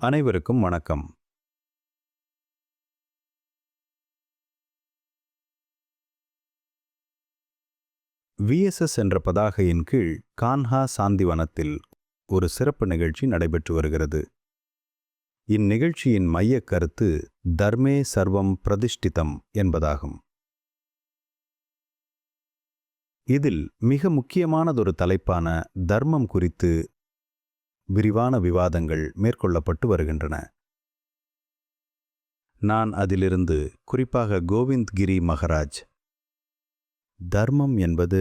அனைவருக்கும் வணக்கம். விஎஸ்எஸ் என்ற பதாகையின் கீழ் கான்ஹா சாந்திவனத்தில் ஒரு சிறப்பு நிகழ்ச்சி நடைபெற்று வருகிறது. இந்நிகழ்ச்சியின் மையக் கருத்து தர்மே சர்வம் பிரதிஷ்டிதம் என்பதாகும். இதில் மிக முக்கியமானதொரு தலைப்பான தர்மம் குறித்து விரிவான விவாதங்கள் மேற்கொள்ளப்பட்டு வருகின்றன. நான் அதிலிருந்து குறிப்பாக கோவிந்த் கிரி மகராஜ் தர்மம் என்பது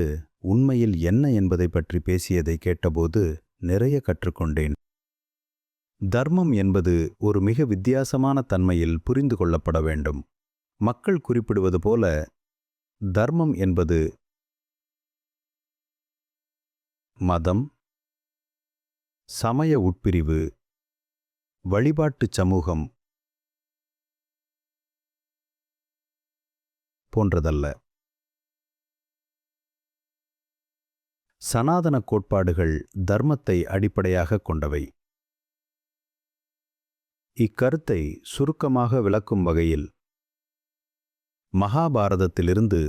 உண்மையில் என்ன என்பதை பற்றி பேசியதை கேட்டபோது நிறைய கற்றுக்கொண்டேன். தர்மம் என்பது ஒரு மிக வித்தியாசமான தன்மையில் புரிந்து கொள்ளப்பட வேண்டும். மக்கள் குறிப்பிடுவது போல தர்மம் என்பது மதம், சமய உட்பிரிவு, வழிபாட்டுச் சமூகம் போன்றதல்ல. சனாதன கோட்பாடுகள் தர்மத்தை அடிப்படையாகக் கொண்டவை. இக்கருத்தை சுருக்கமாக விளக்கும் வகையில் மகாபாரதத்திலிருந்து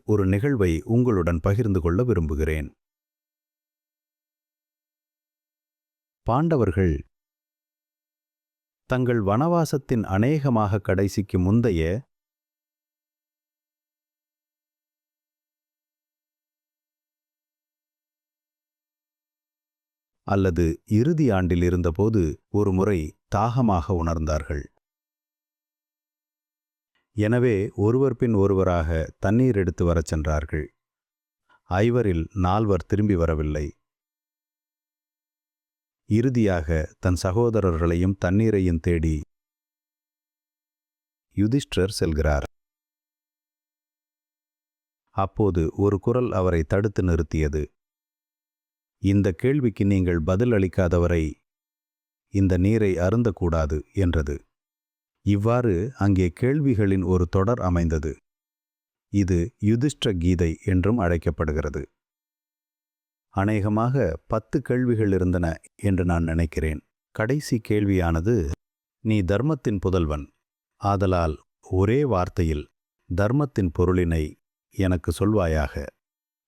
ஒரு நிகழ்வை உங்களுடன் பகிர்ந்து கொள்ள விரும்புகிறேன். பாண்டவர்கள் தங்கள் வனவாசத்தின் அநேகமாக கடைசிக்கு முந்தைய அல்லது இறுதி ஆண்டில் இருந்தபோது ஒரு முறை தாகமாக உணர்ந்தார்கள். எனவே ஒருவர் பின் ஒருவராக தண்ணீர் எடுத்து வரச் சென்றார்கள். ஐவரில் 4 திரும்பி வரவில்லை. இறுதியாக தன் சகோதரர்களையும் தண்ணீரையும் தேடி யுதிஷ்டிரர் செல்கிறார். அப்போது ஒரு குரல் அவரை தடுத்து நிறுத்தியது. இந்த கேள்விக்கு நீங்கள் பதில் அளிக்காதவரை இந்த நீரை அருந்தக்கூடாது என்றது. இவ்வாறு அங்கே கேள்விகளின் ஒரு தொடர் அமைந்தது. இது யுதிஷ்டிர கீதை என்றும் அழைக்கப்படுகிறது. அநேகமாக 10 கேள்விகள் இருந்தன என்று நான் நினைக்கிறேன். கடைசி கேள்வியானது, நீ தர்மத்தின் புதல்வன், ஆதலால் ஒரே வார்த்தையில் தர்மத்தின் பொருளினை எனக்கு சொல்வாயாக.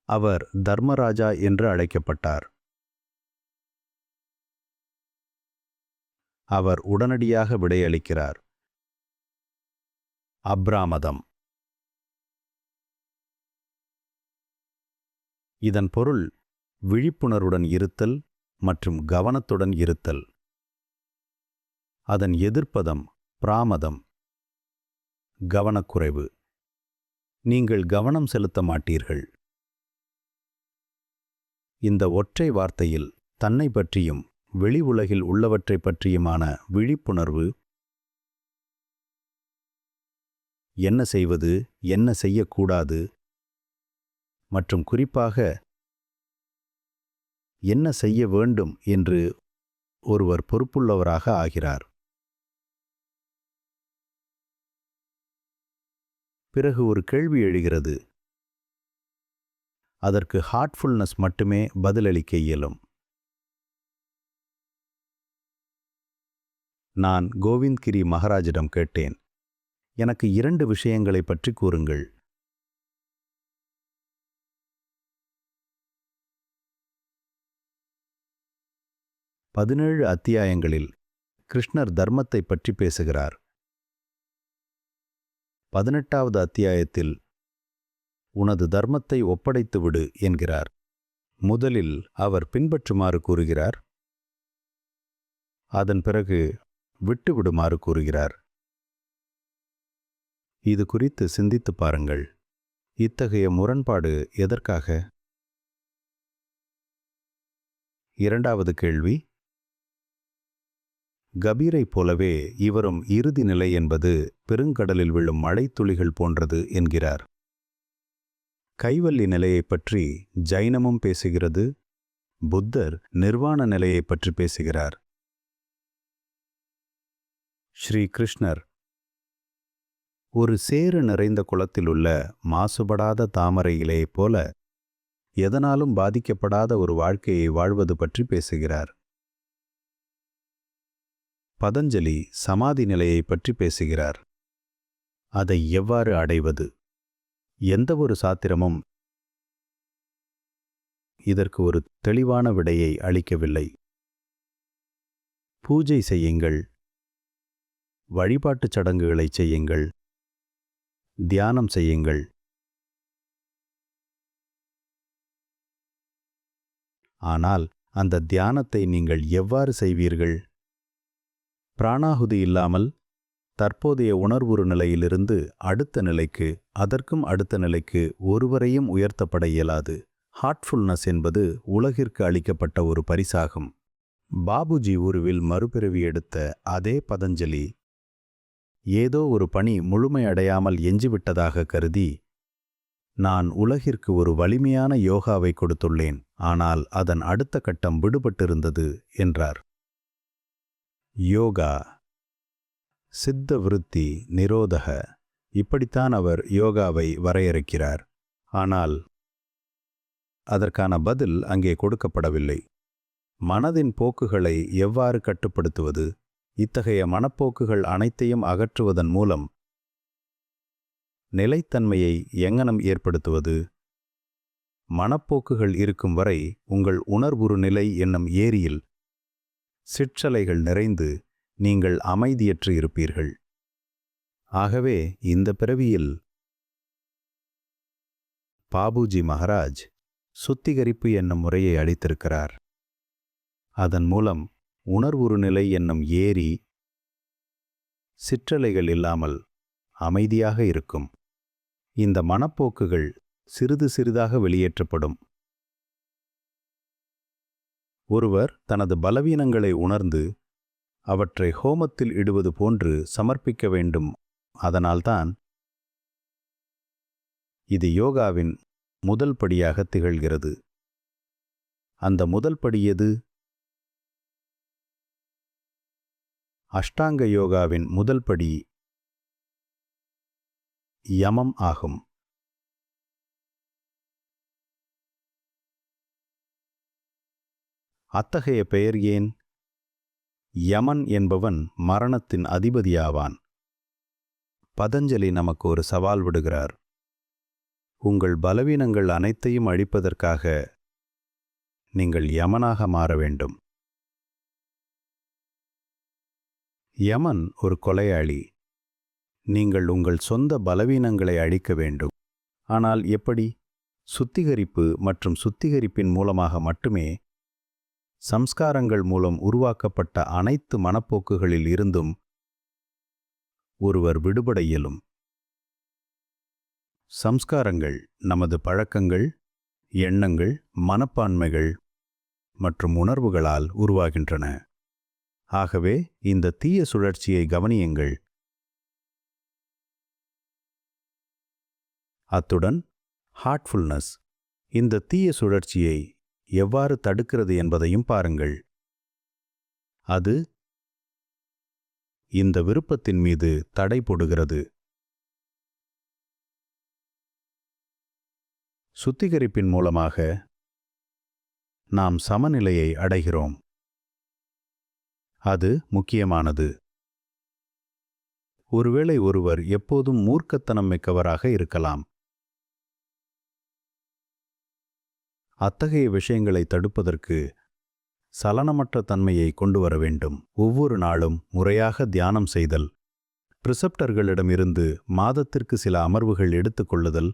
அவர் தர்மராஜா என்று அழைக்கப்பட்டார். அவர் உடனடியாக விடையளிக்கிறார், அப்ராமதம். இதன் பொருள் விழிப்புணர்வுடன் இருத்தல் மற்றும் கவனத்துடன் இருத்தல். அதன் எதிர்ப்பதம் பிராமதம், கவனக்குறைவு. நீங்கள் கவனம் செலுத்த மாட்டீர்கள். இந்த ஒற்றை வார்த்தையில் தன்னை பற்றியும் வெளி உலகில் உள்ளவற்றை பற்றியுமான விழிப்புணர்வு, என்ன செய்வது, என்ன செய்யக்கூடாது மற்றும் குறிப்பாக என்ன செய்ய வேண்டும் என்று ஒருவர் பொறுப்புள்ளவராக ஆகிறார். பிறகு ஒரு கேள்வி எழுகிறது. அதற்கு ஹார்ட்ஃபுல்னஸ் மட்டுமே பதிலளிக்க இயலும். நான் கோவிந்த் கிரி மகராஜிடம் கேட்டேன், எனக்கு 2 விஷயங்களை பற்றி கூறுங்கள். பதினேழு அத்தியாயங்களில் கிருஷ்ணர் தர்மத்தை பற்றி பேசுகிறார். 18வது அத்தியாயத்தில் உனது தர்மத்தை ஒப்படைத்து விடு என்கிறார். முதலில் அவர் பின்பற்றுமாறு கூறுகிறார். அதன் பிறகு விட்டுவிடுமாறு கூறுகிறார். இது குறித்து சிந்தித்துப் பாருங்கள். இத்தகைய முரண்பாடு எதற்காக? 2வது கேள்வி, கபீரைப் போலவே இவரும் இறுதி நிலை என்பது பெருங்கடலில் விழும் மழைத்துளிகள் போன்றது என்கிறார். கைவல்லி நிலையைப் பற்றி ஜைனமும் பேசுகிறது. புத்தர் நிர்வாண நிலையைப் பற்றி பேசுகிறார். ஸ்ரீ கிருஷ்ணர் ஒரு சேறு நிறைந்த குளத்திலுள்ள மாசுபடாத தாமரை இலையைப் போல எதனாலும் பாதிக்கப்படாத ஒரு வாழ்க்கையை வாழ்வது பற்றி பேசுகிறார். பதஞ்சலி சமாதி நிலையை பற்றி பேசுகிறார். அதை எவ்வாறு அடைவது? எந்தவொரு சாத்திரமும் இதற்கு ஒரு தெளிவான விடையை அளிக்கவில்லை. பூஜை செய்யுங்கள், வழிபாட்டுச் சடங்குகளைச் செய்யுங்கள், தியானம் செய்யுங்கள். ஆனால் அந்த தியானத்தை நீங்கள் எவ்வாறு செய்வீர்கள்? பிராணாகுதி இல்லாமல் தற்போதைய உணர்வுறு நிலையிலிருந்து அடுத்த நிலைக்கு, அதற்கும் அடுத்த நிலைக்கு ஒருவரையும் உயர்த்தப்பட இயலாது. ஹார்ட்ஃபுல்னஸ் என்பது உலகிற்கு அளிக்கப்பட்ட ஒரு பரிசாகும். பாபுஜி உருவில் மறுபிறவி எடுத்த அதே பதஞ்சலி ஏதோ ஒரு பணி முழுமையடையாமல் எஞ்சிவிட்டதாக கருதி, நான் உலகிற்கு ஒரு வலிமையான யோகாவை கொடுத்துள்ளேன், ஆனால் அதன் அடுத்த கட்டம் விடுபட்டிருந்தது என்றார். யோகா, சித்த விருத்தி, நிரோதக, இப்படித்தான் அவர் யோகாவை வரையறுக்கிறார். ஆனால் அதற்கான பதில் அங்கே கொடுக்கப்படவில்லை. மனதின் போக்குகளை எவ்வாறு கட்டுப்படுத்துவது? இத்தகைய மனப்போக்குகள் அனைத்தையும் அகற்றுவதன் மூலம் நிலைத்தன்மையை எங்கனம் ஏற்படுத்துவது? மனப்போக்குகள் இருக்கும் வரை உங்கள் உணர்வுறு நிலை என்னும் ஏரியில் சிற்றலைகள் நிறைந்து நீங்கள் அமைதியற்று இருப்பீர்கள். ஆகவே இந்த பிறவியில் பாபுஜி மகாராஜ் சுத்திகரிப்பு என்னும் முறையை அளித்திருக்கிறார். அதன் மூலம் உணர்வுறு நிலை என்னும் ஏரி சிற்றலைகள் இல்லாமல் அமைதியாக இருக்கும். இந்த மனப்போக்குகள் சிறிது சிறிதாக வெளியேற்றப்படும். ஒருவர் தனது பலவீனங்களை உணர்ந்து அவற்றை ஹோமத்தில் இடுவது போன்று சமர்ப்பிக்க வேண்டும். அதனால்தான் இது யோகாவின் முதல் படியாக திகழ்கிறது. அந்த முதல் படி எது? அஷ்டாங்க யோகாவின் முதல் படி யமம் ஆகும். அத்தகைய பெயர் ஏன்? யமன் என்பவன் மரணத்தின் அதிபதியாவான். பதஞ்சலி நமக்கு ஒரு சவால் விடுகிறார். உங்கள் பலவீனங்கள் அனைத்தையும் அழிப்பதற்காக நீங்கள் யமனாக மாற வேண்டும். யமன் ஒரு கொலையாளி. நீங்கள் உங்கள் சொந்த பலவீனங்களை அழிக்க வேண்டும். ஆனால் எப்படி? சுத்திகரிப்பு மற்றும் சுத்திகரிப்பின் மூலமாக மட்டுமே சம்ஸ்காரங்கள் மூலம் உருவாக்கப்பட்ட அனைத்து மனப்போக்குகளில் இருந்தும் ஒருவர் விடுபட இயலும். சம்ஸ்காரங்கள் நமது பழக்கங்கள், எண்ணங்கள், மனப்பான்மைகள் மற்றும் உணர்வுகளால் உருவாகின்றன. ஆகவே இந்த தீய சுழற்சியை கவனியுங்கள். அத்துடன் ஹார்ட்ஃபுல்னஸ் இந்த தீய சுழற்சியை எவ்வாறு தடுக்கிறது என்பதையும் பாருங்கள். அது இந்த விருப்பத்தின் மீது தடை போடுகிறது. சுத்திகரிப்பின் மூலமாக நாம் சமநிலையை அடைகிறோம். அது முக்கியமானது. ஒருவேளை ஒருவர் எப்போதும் மூர்க்கத்தனம் மிக்கவராக இருக்கலாம். அத்தகைய விஷயங்களை தடுப்பதற்கு சலனமற்ற தன்மையை கொண்டு வர வேண்டும். ஒவ்வொரு நாளும் முறையாக தியானம் செய்தல், பிரிசப்டர்களிடமிருந்து மாதத்திற்கு சில அமர்வுகள் எடுத்துக்கொள்ளுதல்,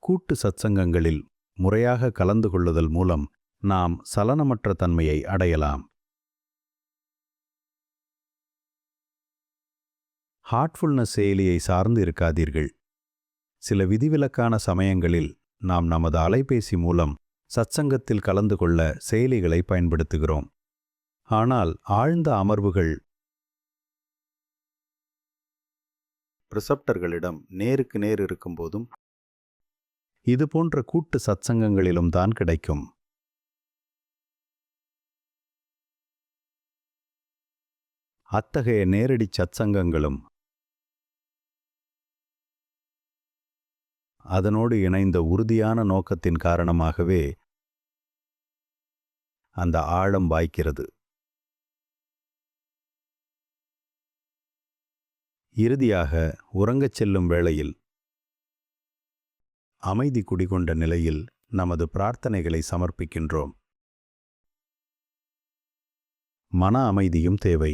கூட்டு சத்சங்கங்களில் முறையாக கலந்து கொள்ளுதல் மூலம் நாம் சலனமற்ற தன்மையை அடையலாம். ஹார்ட்ஃபுல்னஸ் செயலியை சார்ந்து இருக்காதீர்கள். சில விதிவிலக்கான சமயங்களில் நாம் நமது அலைபேசி மூலம் சத்சங்கத்தில் கலந்து கொள்ள செயலிகளை பயன்படுத்துகிறோம். ஆனால் ஆழ்ந்த அமர்வுகள் ரிசப்டர்களிடம் நேருக்கு நேர் இருக்கும்போதும் இதுபோன்ற கூட்டு சத்சங்கங்களிலும் தான் கிடைக்கும். அத்தகைய நேரடி சத்சங்கங்களும் அதனோடு இணைந்த உறுதியான நோக்கத்தின் காரணமாகவே அந்த ஆழம் வாய்க்கிறது. இறுதியாக உறங்கச் செல்லும் வேளையில் அமைதி குடிகொண்ட நிலையில் நமது பிரார்த்தனைகளை சமர்ப்பிக்கின்றோம். மன அமைதியும் தேவை.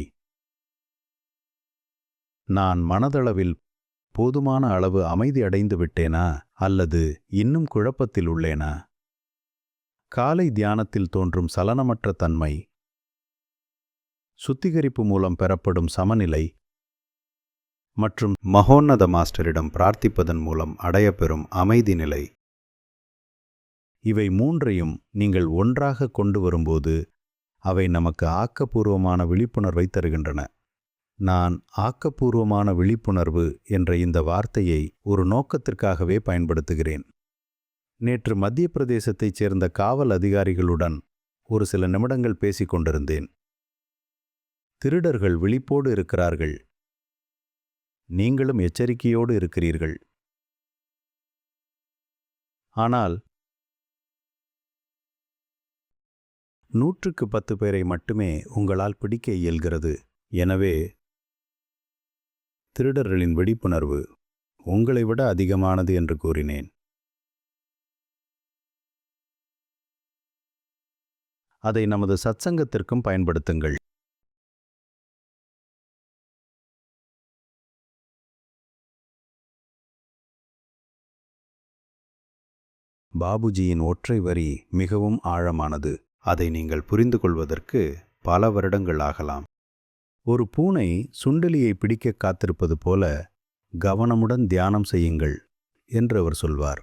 நான் மனதளவில் போதுமான அளவு அமைதி அடைந்து விட்டேனா அல்லது இன்னும் குழப்பத்தில் உள்ளேனா? காலை தியானத்தில் தோன்றும் சலனமற்ற தன்மை, சுத்திகரிப்பு மூலம் பெறப்படும் சமநிலை மற்றும் மகோன்னத மாஸ்டரிடம் பிரார்த்திப்பதன் மூலம் அடையப்பெறும் அமைதி நிலை, இவை மூன்றையும் நீங்கள் ஒன்றாக கொண்டு வரும்போது அவை நமக்கு ஆக்கப்பூர்வமான விழிப்புணர்வை தருகின்றன. நான் ஆக்கப்பூர்வமான விழிப்புணர்வு என்ற இந்த வார்த்தையை ஒரு நோக்கத்திற்காகவே பயன்படுத்துகிறேன். நேற்று மத்திய பிரதேசத்தைச் சேர்ந்த காவல் அதிகாரிகளுடன் ஒரு சில நிமிடங்கள் பேசிக் கொண்டிருந்தேன். திருடர்கள் விழிப்போடு இருக்கிறார்கள். நீங்களும் எச்சரிக்கையோடு இருக்கிறீர்கள். ஆனால் 100க்கு 10 பேரை மட்டுமே உங்களால் பிடிக்க இயல்கிறது. எனவே திருடர்களின் விழிப்புணர்வு உங்களை விட அதிகமானது என்று கூறினேன். அதை நமது சத்சங்கத்திற்கும் பயன்படுத்துங்கள். பாபுஜியின் ஒற்றை வரி மிகவும் ஆழமானது. அதை நீங்கள் புரிந்து கொள்வதற்கு பல வருடங்கள் ஆகலாம். ஒரு பூனை சுண்டெலியை பிடிக்க காத்திருப்பது போல கவனமுடன் தியானம் செய்யுங்கள் என்று அவர் சொல்வார்.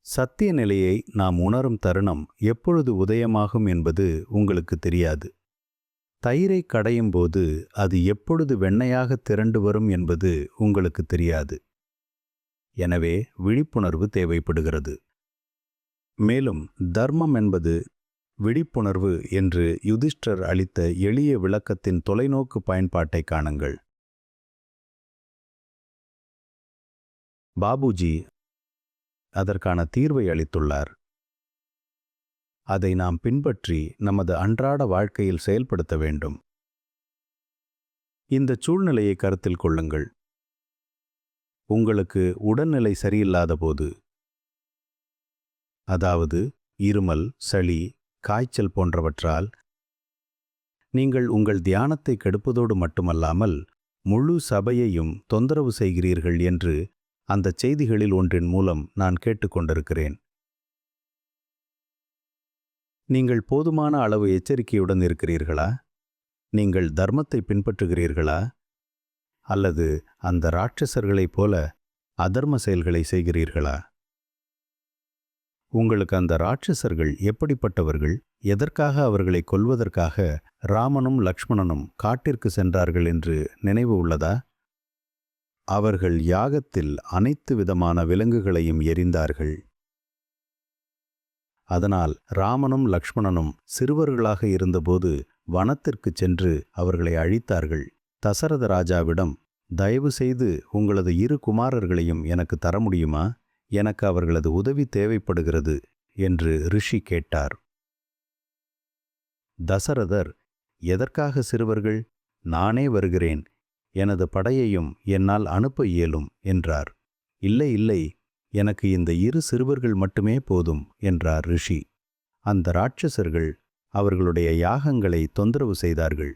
சத்திய நிலையை நாம் உணரும் தருணம் எப்பொழுது உதயமாகும் என்பது உங்களுக்கு தெரியாது. தயிரை கடையும் போது அது எப்பொழுது வெண்ணையாக திரண்டு வரும் என்பது உங்களுக்கு தெரியாது. எனவே விழிப்புணர்வு தேவைப்படுகிறது. மேலும் தர்மம் என்பது விழிப்புணர்வு என்று யுதிஷ்டர் அளித்த எளிய விளக்கத்தின் தொலைநோக்கு பயன்பாட்டை காணுங்கள். பாபுஜி அதற்கான தீர்வை அளித்துள்ளார். அதை நாம் பின்பற்றி நமது அன்றாட வாழ்க்கையில் செயல்படுத்த வேண்டும். இந்த சூழ்நிலையை கருத்தில் கொள்ளுங்கள். உங்களுக்கு உடல்நிலை சரியில்லாத போது, அதாவது இருமல், சளி, காய்ச்சல் போன்றவற்றால் நீங்கள் உங்கள் தியானத்தை கெடுப்பதோடு மட்டுமல்லாமல் முழு சபையையும் தொந்தரவு செய்கிறீர்கள் என்று அந்த செய்திகளில் ஒன்றின் மூலம் நான் கேட்டுக்கொண்டிருக்கிறேன். நீங்கள் போதுமான அளவு எச்சரிக்கையுடன் இருக்கிறீர்களா? நீங்கள் தர்மத்தை பின்பற்றுகிறீர்களா? அல்லது அந்த ராட்சசர்களைப் போல அதர்ம செயல்களை செய்கிறீர்களா? உங்களுக்கு அந்த ராட்சசர்கள் எப்படிப்பட்டவர்கள்? எதற்காக அவர்களை கொல்வதற்காக ராமனும் லக்ஷ்மணனும் காட்டிற்கு சென்றார்கள் என்று நினைவு உள்ளதா? அவர்கள் யாகத்தில் அனைத்து விதமான விலங்குகளையும் எரிந்தார்கள். அதனால் ராமனும் லக்ஷ்மணனும் சிறுவர்களாக இருந்தபோது வனத்திற்குச் சென்று அவர்களை அழித்தார்கள். தசரத ராஜாவிடம், தயவு செய்து உங்களது 2 குமாரர்களையும் எனக்கு தர முடியுமா? எனக்கு அவர்களது உதவி தேவைப்படுகிறது என்று ரிஷி கேட்டார். தசரதர், எதற்காக சிறுவர்கள்? நானே வருகிறேன். எனது படையையும் என்னால் அனுப்ப இயலும் என்றார். இல்லை இல்லை, எனக்கு இந்த 2 சிறுவர்கள் மட்டுமே போதும் என்றார் ரிஷி. அந்த ராட்சசர்கள் அவர்களுடைய யாகங்களை தொந்தரவு செய்தார்கள்.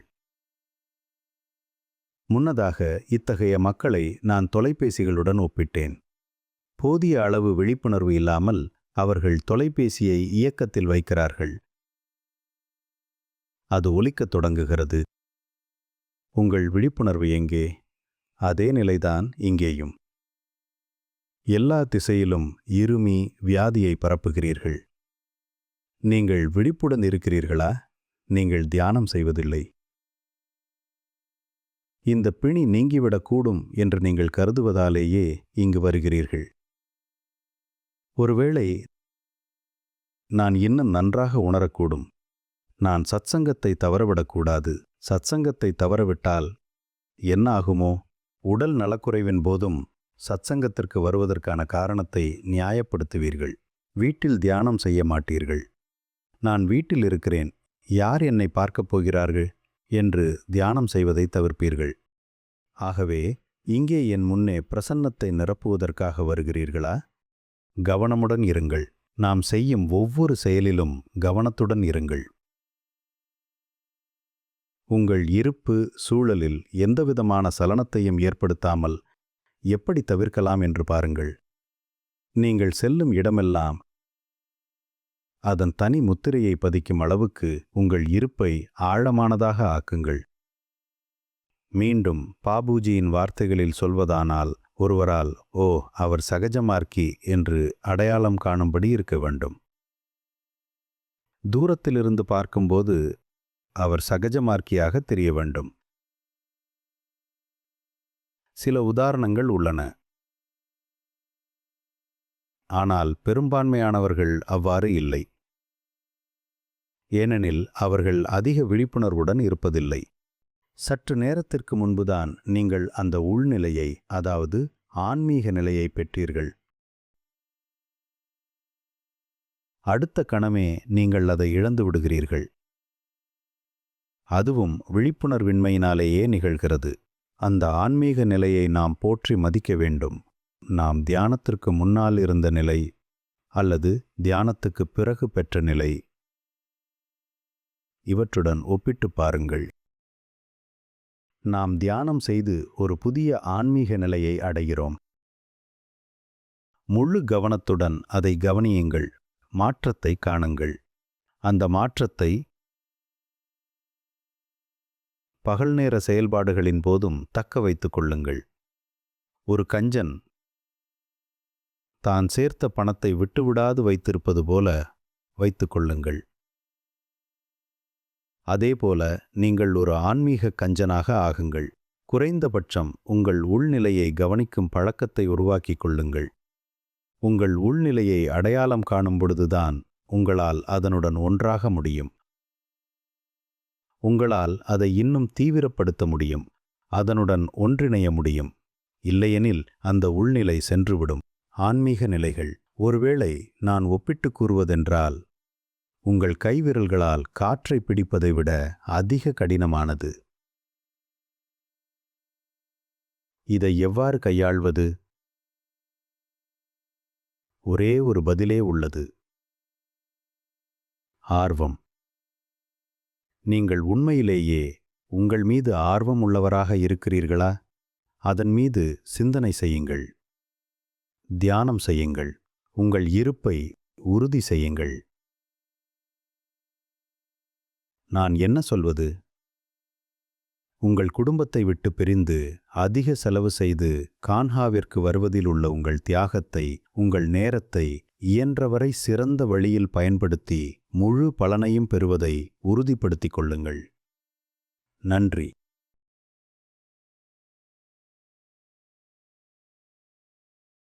முன்னதாக இத்தகைய மக்களை நான் தொலைபேசிகளுடன் ஒப்பிட்டேன். போதிய அளவு விழிப்புணர்வு இல்லாமல் அவர்கள் தொலைபேசியை இயக்கத்தில் வைக்கிறார்கள். அது ஒலிக்கத் தொடங்குகிறது. உங்கள் விழிப்புணர்வு எங்கே? அதே நிலைதான் இங்கேயும். எல்லா திசையிலும் இருமி வியாதியை பரப்புகிறீர்கள். நீங்கள் விழிப்புடன் இருக்கிறீர்களா? நீங்கள் தியானம் செய்வதில்லை. இந்த பிணி நீங்கிவிடக்கூடும் என்று நீங்கள் கருதுவதாலேயே இங்கு வருகிறீர்கள். ஒருவேளை நான் இன்னும் நன்றாக உணரக்கூடும். நான் சத்சங்கத்தை தவறவிடக்கூடாது. சத்சங்கத்தை தவறவிட்டால் என்ன ஆகுமோ? உடல் நலக்குறைவின் போதும் சத்சங்கத்திற்கு வருவதற்கான காரணத்தை நியாயப்படுத்துவீர்கள். வீட்டில் தியானம் செய்ய மாட்டீர்கள். நான் வீட்டில் இருக்கிறேன், யார் என்னை பார்க்கப் போகிறார்கள்? என்று தியானம் செய்வதை தவிர்ப்பீர்கள். ஆகவே இங்கே என் முன்னே பிரசன்னத்தை நிரப்புவதற்காக வருகிறீர்களா? கவனமுடன் இருங்கள். நாம் செய்யும் ஒவ்வொரு செயலிலும் கவனத்துடன் இருங்கள். உங்கள் இருப்பு சூழலில் எந்தவிதமான சலனத்தையும் ஏற்படுத்தாமல் எப்படி தவிர்க்கலாம் என்று பாருங்கள். நீங்கள் செல்லும் இடமெல்லாம் அதன் தனி முத்திரையை பதிக்கும் அளவுக்கு உங்கள் இருப்பை ஆழமானதாக ஆக்குங்கள். மீண்டும் பாபுஜியின் வார்த்தைகளில் சொல்வதானால், ஒருவரால் ஓ அவர் சகஜமார்க்கி என்று அடையாளம் காணும்படி இருக்க வேண்டும். தூரத்திலிருந்து பார்க்கும்போது அவர் சகஜமார்க்கியாக தெரிய வேண்டும். சில உதாரணங்கள் உள்ளன. ஆனால் பெரும்பான்மையானவர்கள் அவ்வாறு இல்லை. ஏனெனில் அவர்கள் அதிக விழிப்புணர்வுடன் இருப்பதில்லை. சற்று நேரத்திற்கு முன்புதான் நீங்கள் அந்த உள்நிலையை, அதாவது ஆன்மீக நிலையை பெற்றீர்கள். அடுத்த கணமே நீங்கள் அதை இழந்து விடுகிறீர்கள். அதுவும் விழிப்புணர்வின்மையினாலேயே நிகழ்கிறது. அந்த ஆன்மீக நிலையை நாம் போற்றி மதிக்க வேண்டும். நாம் தியானத்திற்கு முன்னால் இருந்த நிலை அல்லது தியானத்துக்கு பிறகு பெற்ற நிலை, இவற்றுடன் ஒப்பிட்டு பாருங்கள். நாம் தியானம் செய்து ஒரு புதிய ஆன்மீக நிலையை அடைகிறோம். முழு கவனத்துடன் அதை கவனியுங்கள். மாற்றத்தை காணுங்கள். அந்த மாற்றத்தை பகல் நேர செயல்பாடுகளின் போதும் தக்க வைத்துக் கொள்ளுங்கள். ஒரு கஞ்சன் தான் சேர்த்த பணத்தை விட்டுவிடாது வைத்திருப்பது போல வைத்துக் கொள்ளுங்கள். அதேபோல நீங்கள் ஒரு ஆன்மீக கஞ்சனாக ஆகுங்கள். குறைந்தபட்சம் உங்கள் உள்நிலையை கவனிக்கும் பழக்கத்தை உருவாக்கிக் கொள்ளுங்கள். உங்கள் உள்நிலையை அடையாளம் காணும் பொழுதுதான் உங்களால் அதனுடன் ஒன்றாக முடியும். உங்களால் அதை இன்னும் தீவிரப்படுத்த முடியும். அதனுடன் ஒன்றிணைய முடியும். இல்லையெனில் அந்த உள்நிலை சென்றுவிடும். ஆன்மீக நிலைகள். ஒருவேளை நான் ஒப்பிட்டுக் கூறுவதென்றால், உங்கள் கைவிரல்களால் காற்றை பிடிப்பதை விட அதிக கடினமானது. இதை எவ்வாறு கையாள்வது? ஒரே ஒரு பதிலே உள்ளது: ஆர்வம். நீங்கள் உண்மையிலேயே உங்கள் மீது ஆர்வம் உள்ளவராக இருக்கிறீர்களா? அதன் மீது சிந்தனை செய்யுங்கள். தியானம் செய்யுங்கள். உங்கள் இருப்பை உறுதி செய்யுங்கள். நான் என்ன சொல்வது? உங்கள் குடும்பத்தை விட்டு பிரிந்து அதிக செலவு செய்து கான்ஹாவிற்கு வருவதில் உள்ள உங்கள் தியாகத்தை, உங்கள் நேரத்தை இயன்றவரை சிறந்த வழியில் பயன்படுத்தி முழு பலனையும் பெறுவதை உறுதிப்படுத்திக் கொள்ளுங்கள். நன்றி.